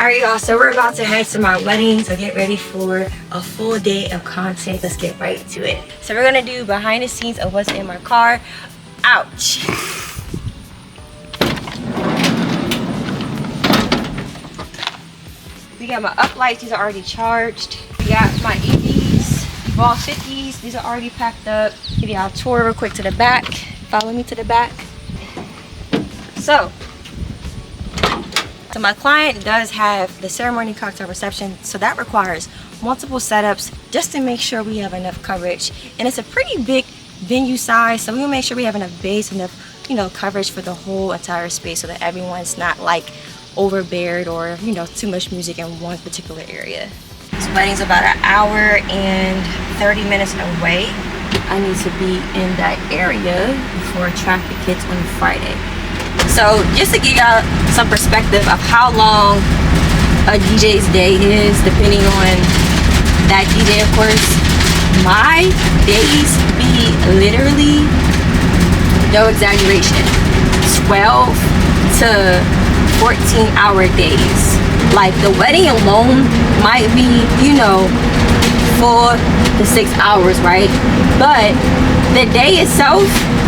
Alright y'all, so we're about to head to my wedding, so get ready for a full day of content. Let's get right to it. So we're gonna do behind the scenes of what's in my car. Ouch! We got my uplights, these are already charged. We got my EVs, Ball 50s, these are already packed up. Give y'all a tour real quick to the back. Follow me to the back. So my client does have the ceremony cocktail reception, so that requires multiple setups just to make sure we have enough coverage. And it's a pretty big venue size, so we will make sure we have enough base, enough, coverage for the whole entire space so that everyone's not like overbeared or, too much music in one particular area. This wedding's about an hour and 30 minutes away. I need to be in that area before traffic hits on Friday. So just to give y'all some perspective of how long a DJ's day is, depending on that DJ, of course, my days be literally, no exaggeration, 12 to 14-hour days. Like the wedding alone might be, 4 to 6 hours, right? But the day itself,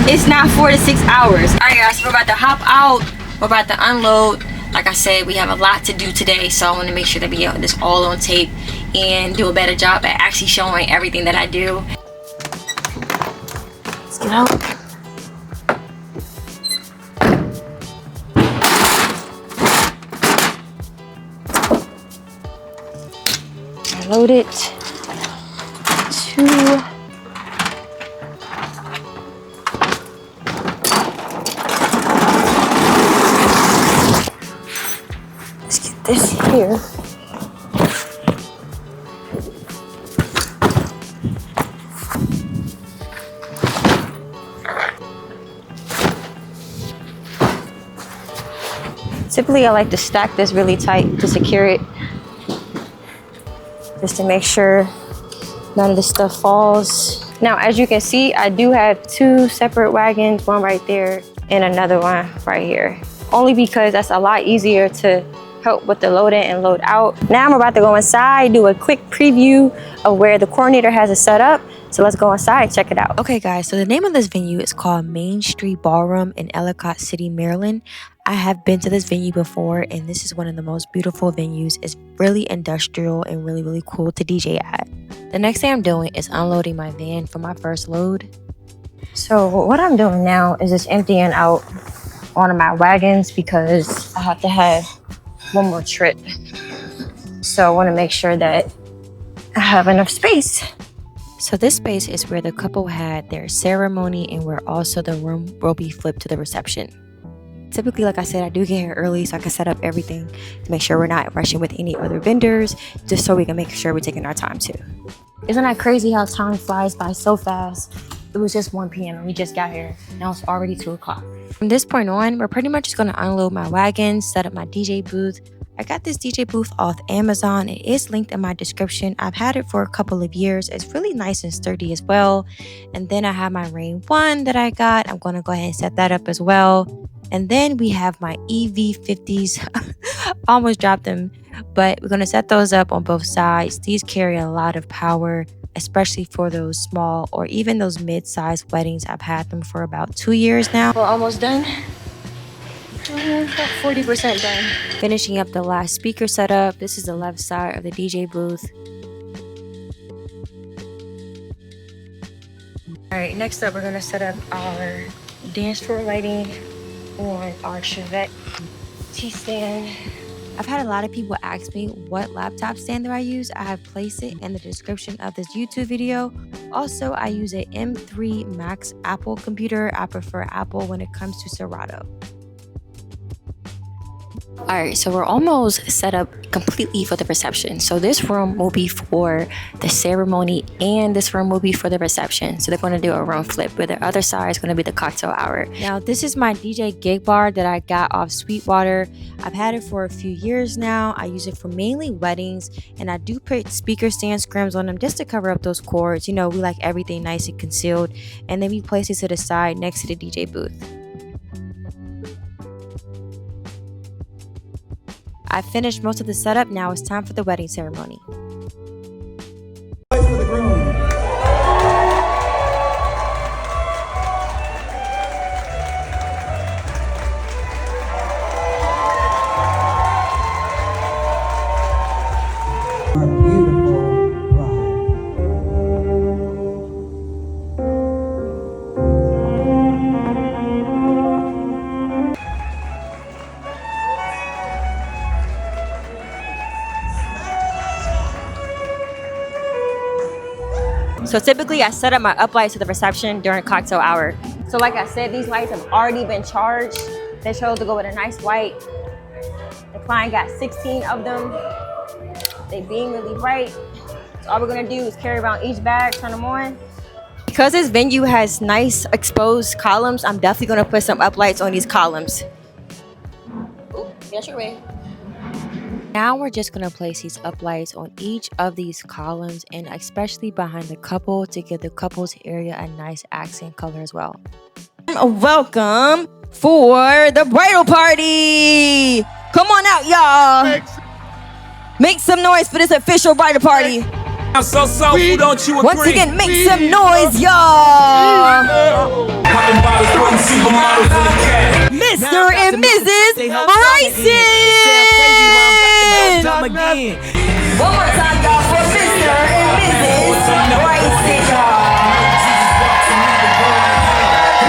it's not 4 to 6 hours. All right, guys, so we're about to hop out. We're about to unload. Like I said, we have a lot to do today, so I want to make sure that we have this all on tape and do a better job at actually showing everything that I do. Let's get out. Load it to this here. Typically, I like to stack this really tight to secure it, just to make sure none of the stuff falls. Now, as you can see, I do have 2 separate wagons, one right there and another one right here. Only because that's a lot easier to help with the load in and load out. Now I'm about to go inside, do a quick preview of where the coordinator has it set up. So let's go inside, check it out. Okay guys, so the name of this venue is called Main Street Ballroom in Ellicott City, Maryland. I have been to this venue before, and this is one of the most beautiful venues. It's really industrial and really, really cool to DJ at. The next thing I'm doing is unloading my van for my first load. So what I'm doing now is just emptying out one of my wagons because I have to have one more trip. So I want to make sure that I have enough space. So this space is where the couple had their ceremony and where also the room will be flipped to the reception. Typically, like I said, I do get here early so I can set up everything to make sure we're not rushing with any other vendors, just so we can make sure we're taking our time too. Isn't that crazy how time flies by so fast? It was just 1 p.m. and we just got here. Now it's already 2 o'clock. From this point on, we're pretty much just going to unload my wagon, set up my DJ booth. I got this DJ booth off Amazon. It is linked in my description. I've had it for a couple of years. It's really nice and sturdy as well. And then I have my Rain 1 that I got. I'm going to go ahead and set that up as well. And then we have my EV50s. Almost dropped them, but we're going to set those up on both sides. These carry a lot of power, especially for those small or even those mid-sized weddings. I've had them for about 2 years now. We're almost done. About 40% done. Finishing up the last speaker setup. This is the left side of the DJ booth. All right, next up, we're gonna set up our dance floor lighting on our Chevette T-stand. I've had a lot of people ask me what laptop stand do I use. I have placed it in the description of this YouTube video. Also, I use an M3 Max Apple computer. I prefer Apple when it comes to Serato. All right, so we're almost set up completely for the reception. So this room will be for the ceremony and this room will be for the reception. So they're going to do a room flip where the other side is going to be the cocktail hour. Now, this is my DJ gig bar that I got off Sweetwater. I've had it for a few years now. I use it for mainly weddings, and I do put speaker stand scrims on them just to cover up those cords. You know, we like everything nice and concealed. And then we place it to the side next to the DJ booth. I finished most of the setup. Now it's time for the wedding ceremony. For the groom. Our beautiful bride. So typically I set up my up lights for the reception during cocktail hour. So like I said, these lights have already been charged. They chose to go with a nice white. The client got 16 of them. They beam really bright. So all we're gonna do is carry around each bag, turn them on. Because this venue has nice exposed columns, I'm definitely gonna put some up lights on these columns. Ooh, yes, your way. Now we're just gonna place these uplights on each of these columns and especially behind the couple to give the couple's area a nice accent color as well. Welcome for the bridal party! Come on out, y'all! Make some noise for this official bridal party. I'm so soulful, don't you agree? Once again, make some noise, y'all! Mr. and Mrs. Bryson! One more time, y'all, for Mr. and Mrs. Bryson, y'all.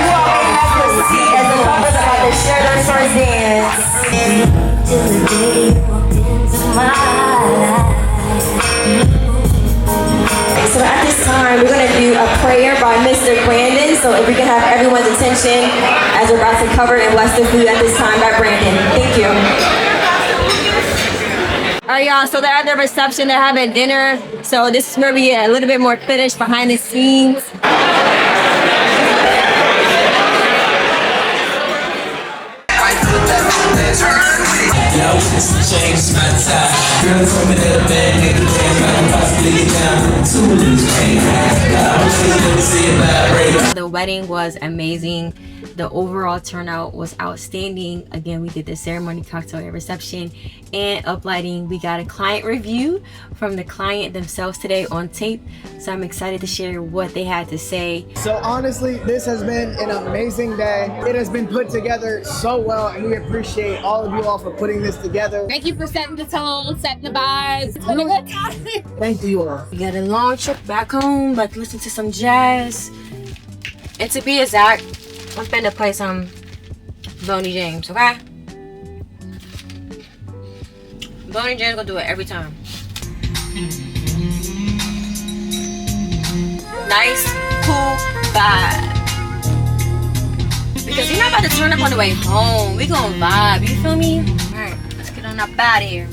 You all may have your seat as the couple's about to share their first dance. Till the day you walked into my life. So at this time, we're going to do a prayer by Mr. Brandon. So if we can have everyone's attention as we're about to cover and bless the food at this time by Brandon. Thank you. All right, y'all, so they're at the reception, they're having dinner. So this is where we get a little bit more finished behind the scenes. The wedding was amazing. The overall turnout was outstanding. Again, we did the ceremony, cocktail, and reception, and uplighting. We got a client review from the client themselves today on tape, so I'm excited to share what they had to say. So honestly, this has been an amazing day. It has been put together so well, and we appreciate all of you all for putting this together. Thank you for setting the tone, setting the vibes. It's been a good time. Thank you all. We got a long trip back home, but listen to some jazz. And to be exact, I'm finna play some Boney James, okay? Boney James gonna do it every time. Nice, cool vibe. Because you're not about to turn up on the way home. We gonna vibe, you feel me? Alright, let's get on up out of here.